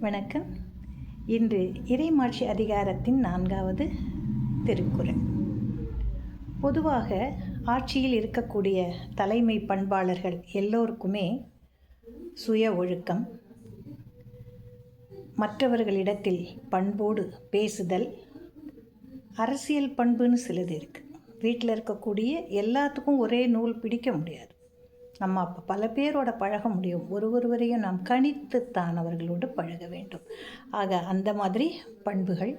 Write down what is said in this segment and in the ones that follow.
வணக்கம். இன்று இறைமாட்சி அதிகாரத்தின் 4வது திருக்குறள். பொதுவாக ஆட்சியில் இருக்கக்கூடிய தலைமை பண்பாளர்கள் எல்லோருக்குமே சுய ஒழுக்கம், மற்றவர்களிடத்தில் பண்போடு பேசுதல், அரசியல் பண்புன்னு சிலது இருக்குது. வீட்டில் இருக்கக்கூடிய எல்லாத்துக்கும் ஒரே நூல் பிடிக்க முடியாது. நம்ம அப்போ பல பேரோட பழக முடியும். ஒருவரையும் நாம் கணித்துத்தான் அவர்களோடு பழக வேண்டும். ஆக அந்த மாதிரி பண்புகள்,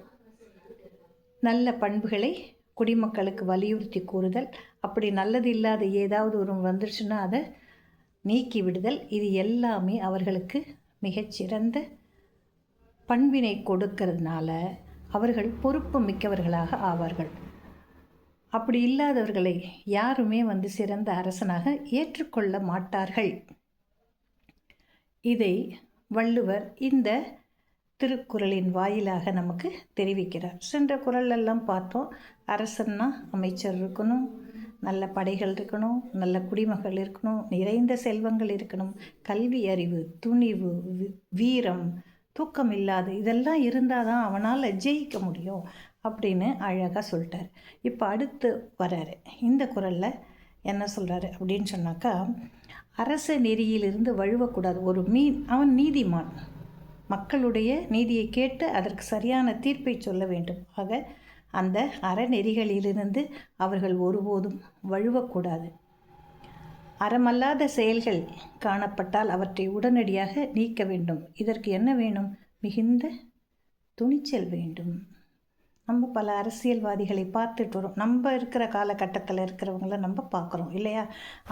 நல்ல பண்புகளை குடிமக்களுக்கு வலியுறுத்தி கூறுதல், அப்படி நல்லது இல்லாத ஏதாவது ஒரு வந்துருச்சுன்னா அதை நீக்கி விடுதல், இது எல்லாமே அவர்களுக்கு மிகச்சிறந்த பண்பினை கொடுக்கறதுனால அவர்கள் பொறுப்பு மிக்கவர்களாக ஆவார்கள். அப்படி இல்லாதவர்களை யாருமே சிறந்த அரசனாக ஏற்றுக்கொள்ள மாட்டார்கள். இதை வள்ளுவர் இந்த திருக்குறளின் வாயிலாக நமக்கு தெரிவிக்கிறார். சென்ற குறளெல்லாம் பார்த்தோம். அரசன்னா அமைச்சர் இருக்கணும், நல்ல படைகள் இருக்கணும், நல்ல குடிமக்கள் இருக்கணும், நிறைந்த செல்வங்கள் இருக்கணும், கல்வி அறிவு, துணிவு, வீரம், தூக்கம் இல்லாது இதெல்லாம் இருந்தால் தான் அவனால் ஜெயிக்க முடியும் அப்படின்னு அழகாக சொல்லிட்டார். இப்போ அடுத்து வர்றாரு இந்த குறளில் என்ன சொல்கிறாரு அப்படின்னு சொன்னாக்கா, அரச நெறியிலிருந்து வழுவக்கூடாது. ஒரு அவன் நீதிமான், மக்களுடைய நீதியை கேட்டு அதற்கு சரியான தீர்ப்பை சொல்ல வேண்டும். ஆக அந்த அறநெறிகளிலிருந்து அவர்கள் ஒருபோதும் வழுவக்கூடாது. அறமல்லாத செயல்கள் காணப்பட்டால் அவற்றை உடனடியாக நீக்க வேண்டும். இதற்கு என்ன வேணும்? மிகுந்த துணிச்சல் வேண்டும். நம்ம பல அரசியல்வாதிகளை பார்த்துட்டு வரோம். நம்ம இருக்கிற காலகட்டத்தில் இருக்கிறவங்கள நம்ம பார்க்குறோம் இல்லையா?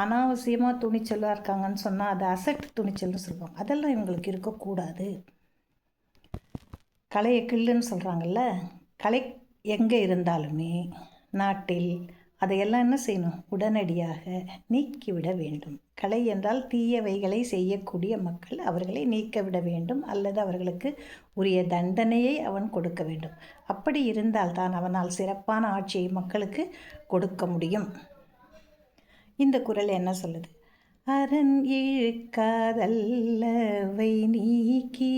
அனாவசியமாக துணிச்சலாக இருக்காங்கன்னு சொன்னால் அது அசட் துணிச்சல்னு சொல்லுவாங்க. அதெல்லாம் இவங்களுக்கு இருக்கக்கூடாது. கலையை கில்லுன்னு சொல்கிறாங்கல்ல, கலை எங்கே இருந்தாலுமே நாட்டில் அதையெல்லாம் என்ன செய்யணும்? உடனடியாக நீக்கிவிட வேண்டும். கலை என்றால் தீயவைகளை செய்யக்கூடிய மக்கள், அவர்களை நீக்கிவிட வேண்டும், அல்லது அவர்களுக்கு உரிய தண்டனையை அவன் கொடுக்க வேண்டும். அப்படி இருந்தால்தான் அவனால் சிறப்பான ஆட்சியை மக்களுக்கு கொடுக்க முடியும். இந்த குறள் என்ன சொல்லுது? அரண் இழுக்காதல்லவை நீக்கி,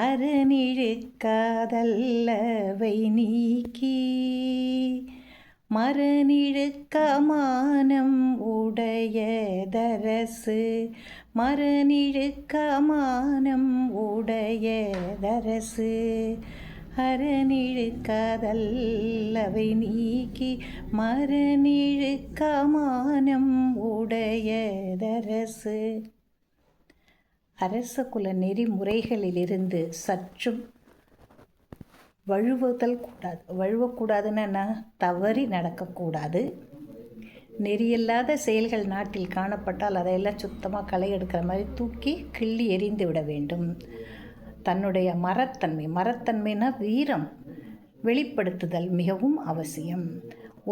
அறநிழுக்காதல்லவை நீக்கி, மரநிழுக்கமானம் உடையதரசு, மரநிழுக்கமானம் உடையதரசு, அறநிழுக்காதல்லவை நீக்கி, மரநிழுக்கமானம் உடையதரசு. அரச குல நெறிமுறைகளிலிருந்து சற்றும் வழுவுதல் கூடாது. வழுவக்கூடாதுன்னு என்ன? தவறி நடக்கக்கூடாது. நெறியில்லாத செயல்கள் நாட்டில் காணப்பட்டால் அதையெல்லாம் சுத்தமாக களை எடுக்கிற மாதிரி தூக்கி கிள்ளி எறிந்து விட வேண்டும். தன்னுடைய மரத்தன்மைனா வீரம் வெளிப்படுத்துதல் மிகவும் அவசியம்.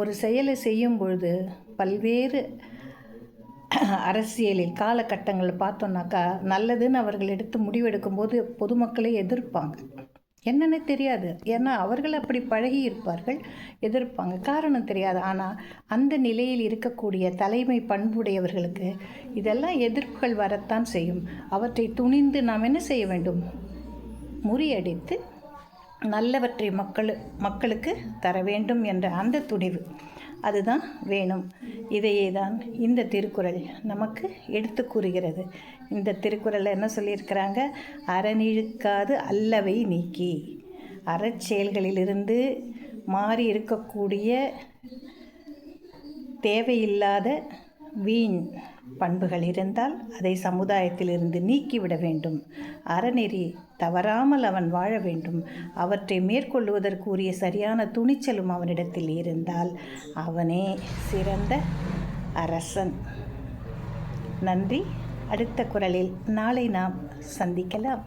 ஒரு செயலை செய்யும் பொழுது பல்வேறு அரசியலில் காலகட்டங்களில் பார்த்தோன்னாக்கா, நல்லதுன்னு அவர்கள் எடுத்து முடிவெடுக்கும் போது பொதுமக்களை எதிர்ப்பாங்க. என்னன்னு தெரியாது, ஏன்னா அவர்கள் அப்படி பழகி இருப்பார்கள், எதிர்ப்பாங்க, காரணம் தெரியாது. ஆனால் அந்த நிலையில் இருக்கக்கூடிய தலைமை பண்புடையவர்களுக்கு இதெல்லாம் எதிர்ப்புகள் வரத்தான் செய்யும். அவற்றை துணிந்து நாம் என்ன செய்ய வேண்டும்? முறியடித்து நல்லவற்றை மக்களுக்கு தர வேண்டும் என்ற அந்த துணிவு, அதுதான் வேணும். இதையே தான் இந்த திருக்குறள் நமக்கு எடுத்து கூறுகிறது. இந்த திருக்குறளில் என்ன சொல்லியிருக்கிறாங்க? அறநிழுக்காது அல்லவை நீக்கி, அறச்செயல்களிலிருந்து மாறி இருக்கக்கூடிய தேவையில்லாத வீண் பண்புகள் இருந்தால் அதை சமுதாயத்திலிருந்து நீக்கிவிட வேண்டும். அறநெறி தவறாமல் அவன் வாழ வேண்டும். அவற்றை மேற்கொள்வதற்குரிய சரியான துணிச்சலும் அவனிடத்தில் இருந்தால் அவனே சிறந்த அரசன். நன்றி. அடுத்த குறளில் நாளை நாம் சந்திக்கலாம்.